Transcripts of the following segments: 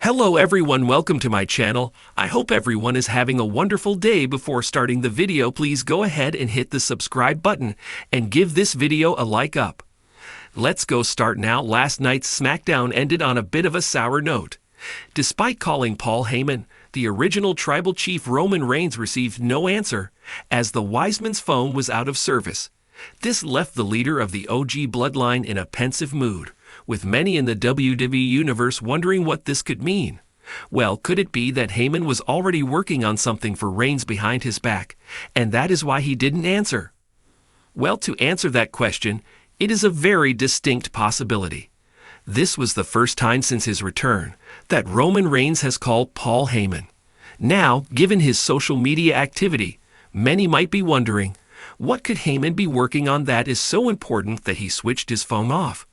Hello everyone, welcome to my channel. I hope everyone is having a wonderful day. Before starting the video, please go ahead and hit the subscribe button and give this video a like up. Let's go start now. Last night's SmackDown ended on a bit of a sour note. Despite calling Paul Heyman, the original tribal chief Roman Reigns received no answer, as the Wiseman's phone was out of service. This left the leader of the OG Bloodline in a pensive mood, with many in the WWE Universe wondering what this could mean. Well, could it be that Heyman was already working on something for Reigns behind his back, and that is why he didn't answer? Well, to answer that question, it is a very distinct possibility. This was the first time since his return that Roman Reigns has called Paul Heyman. Now, given his social media activity, many might be wondering, what could Heyman be working on that is so important that he switched his phone off?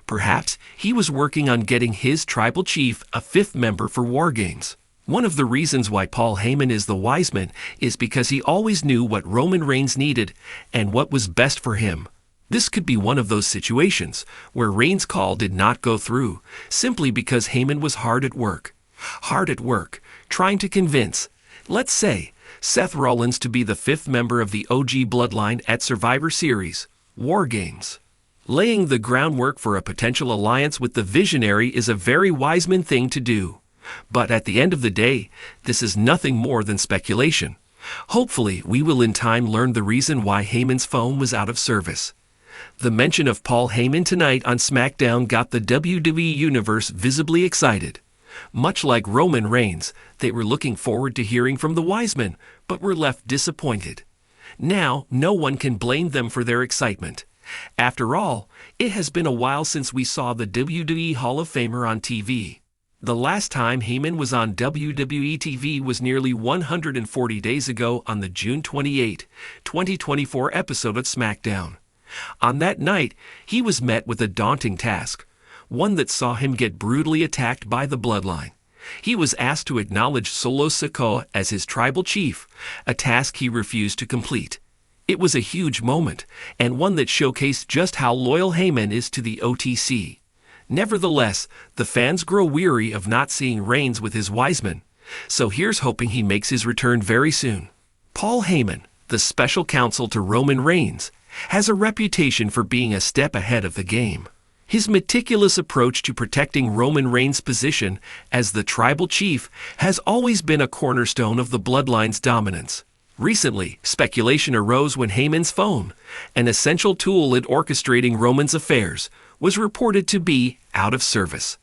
Perhaps he was working on getting his tribal chief a fifth member for War Games. One of the reasons why Paul Heyman is the Wiseman is because he always knew what Roman Reigns needed and what was best for him. This could be one of those situations where Reigns' call did not go through simply because Heyman was hard at work, trying to convince, let's say, Seth Rollins to be the fifth member of the OG Bloodline at Survivor Series, War Games. Laying the groundwork for a potential alliance with the Visionary is a very Wiseman thing to do. But at the end of the day, this is nothing more than speculation. Hopefully, we will in time learn the reason why Heyman's phone was out of service. The mention of Paul Heyman tonight on SmackDown got the WWE Universe visibly excited. Much like Roman Reigns, they were looking forward to hearing from the Wiseman, but were left disappointed. Now, no one can blame them for their excitement. After all, it has been a while since we saw the WWE Hall of Famer on TV. The last time Heyman was on WWE TV was nearly 140 days ago on the June 28, 2024 episode of SmackDown. On that night, he was met with a daunting task, one that saw him get brutally attacked by the Bloodline. He was asked to acknowledge Solo Sikoa as his tribal chief, a task he refused to complete. It was a huge moment, and one that showcased just how loyal Heyman is to the OTC. Nevertheless, the fans grow weary of not seeing Reigns with his Wiseman, so here's hoping he makes his return very soon. Paul Heyman, the special counsel to Roman Reigns, has a reputation for being a step ahead of the game. His meticulous approach to protecting Roman Reigns' position as the tribal chief has always been a cornerstone of the Bloodline's dominance. Recently, speculation arose when Heyman's phone, an essential tool in orchestrating Roman's affairs, was reported to be out of service.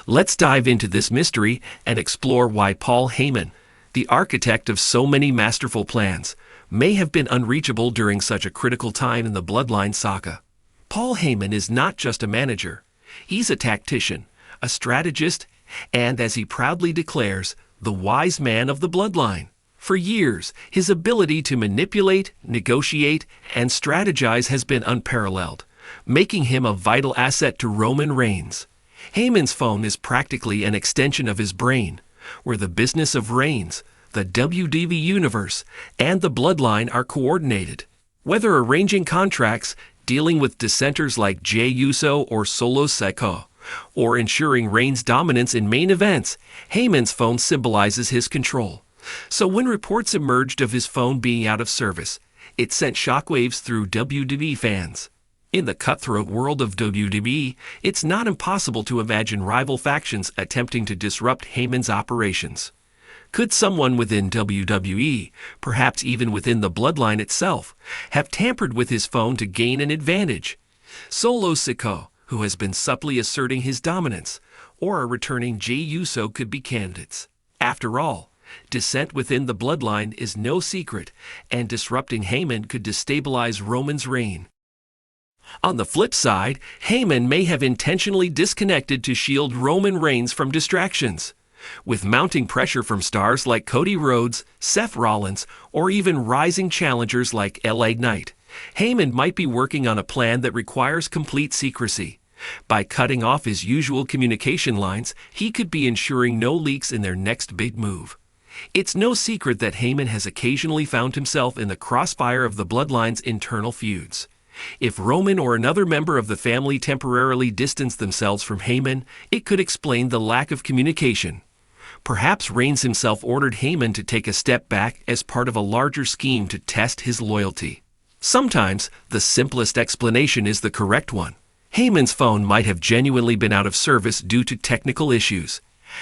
Let's dive into this mystery and explore why Paul Heyman, the architect of so many masterful plans, may have been unreachable during such a critical time in the Bloodline saga. Paul Heyman is not just a manager. He's a tactician, a strategist, and, as he proudly declares, the wise man of the Bloodline. For years, his ability to manipulate, negotiate, and strategize has been unparalleled, making him a vital asset to Roman Reigns. Heyman's phone is practically an extension of his brain, where the business of Reigns, the WWE Universe, and the Bloodline are coordinated. Whether arranging contracts, dealing with dissenters like Jey Uso or Solo Sikoa, or ensuring Reigns' dominance in main events, Heyman's phone symbolizes his control. So when reports emerged of his phone being out of service, it sent shockwaves through WWE fans. In the cutthroat world of WWE, it's not impossible to imagine rival factions attempting to disrupt Heyman's operations. Could someone within WWE, perhaps even within the Bloodline itself, have tampered with his phone to gain an advantage? Solo Sikoa, who has been subtly asserting his dominance, or a returning Jey Uso could be candidates. After all, dissent within the Bloodline is no secret, and disrupting Heyman could destabilize Roman's reign. On the flip side, Heyman may have intentionally disconnected to shield Roman Reigns from distractions. With mounting pressure from stars like Cody Rhodes, Seth Rollins, or even rising challengers like LA Knight, Heyman might be working on a plan that requires complete secrecy. By cutting off his usual communication lines, he could be ensuring no leaks in their next big move. It's no secret that Heyman has occasionally found himself in the crossfire of the Bloodline's internal feuds. If Roman or another member of the family temporarily distanced themselves from Heyman, it could explain the lack of communication. Perhaps Reigns himself ordered Heyman to take a step back as part of a larger scheme to test his loyalty. Sometimes, the simplest explanation is the correct one. Heyman's phone might have genuinely been out of service due to technical issues.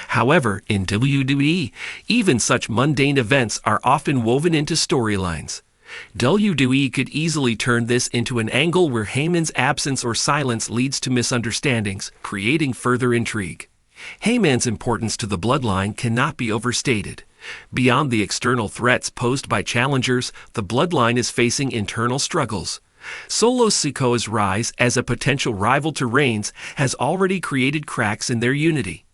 However, in WWE, even such mundane events are often woven into storylines. WWE could easily turn this into an angle where Heyman's absence or silence leads to misunderstandings, creating further intrigue. Heyman's importance to the Bloodline cannot be overstated. Beyond the external threats posed by challengers, the Bloodline is facing internal struggles. Solo Sikoa's rise as a potential rival to Reigns has already created cracks in their unity.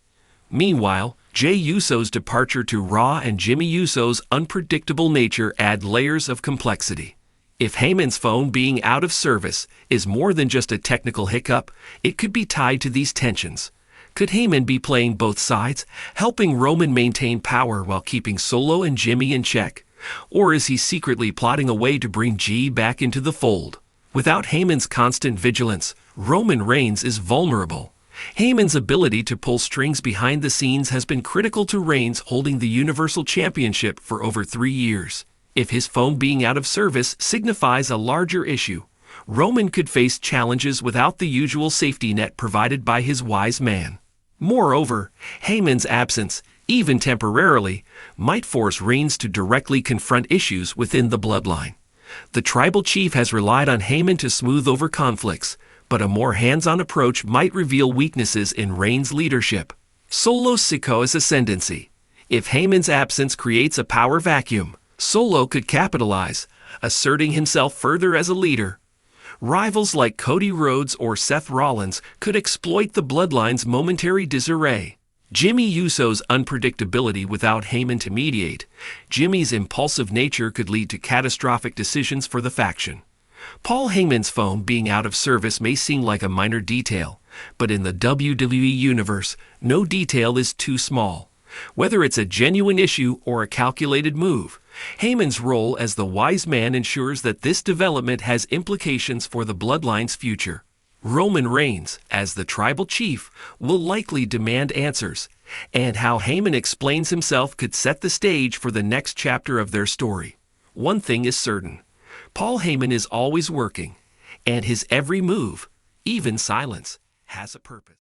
Meanwhile, Jey Uso's departure to Raw and Jimmy Uso's unpredictable nature add layers of complexity. If Heyman's phone being out of service is more than just a technical hiccup, it could be tied to these tensions. Could Heyman be playing both sides, helping Roman maintain power while keeping Solo and Jimmy in check? Or is he secretly plotting a way to bring G back into the fold? Without Heyman's constant vigilance, Roman Reigns is vulnerable. Heyman's ability to pull strings behind the scenes has been critical to Reigns holding the Universal Championship for over 3 years. If his phone being out of service signifies a larger issue, Roman could face challenges without the usual safety net provided by his wise man. Moreover, Heyman's absence, even temporarily, might force Reigns to directly confront issues within the Bloodline. The tribal chief has relied on Heyman to smooth over conflicts, but a more hands-on approach might reveal weaknesses in Reigns' leadership. Solo Sikoa's ascendancy. If Heyman's absence creates a power vacuum, Solo could capitalize, asserting himself further as a leader. Rivals like Cody Rhodes or Seth Rollins could exploit the Bloodline's momentary disarray. Jimmy Uso's unpredictability without Heyman to mediate. Jimmy's impulsive nature could lead to catastrophic decisions for the faction. Paul Heyman's phone being out of service may seem like a minor detail, but in the WWE universe, no detail is too small. Whether it's a genuine issue or a calculated move, Heyman's role as the wise man ensures that this development has implications for the Bloodline's future. Roman Reigns, as the tribal chief, will likely demand answers, and how Heyman explains himself could set the stage for the next chapter of their story. One thing is certain. Paul Heyman is always working, and his every move, even silence, has a purpose.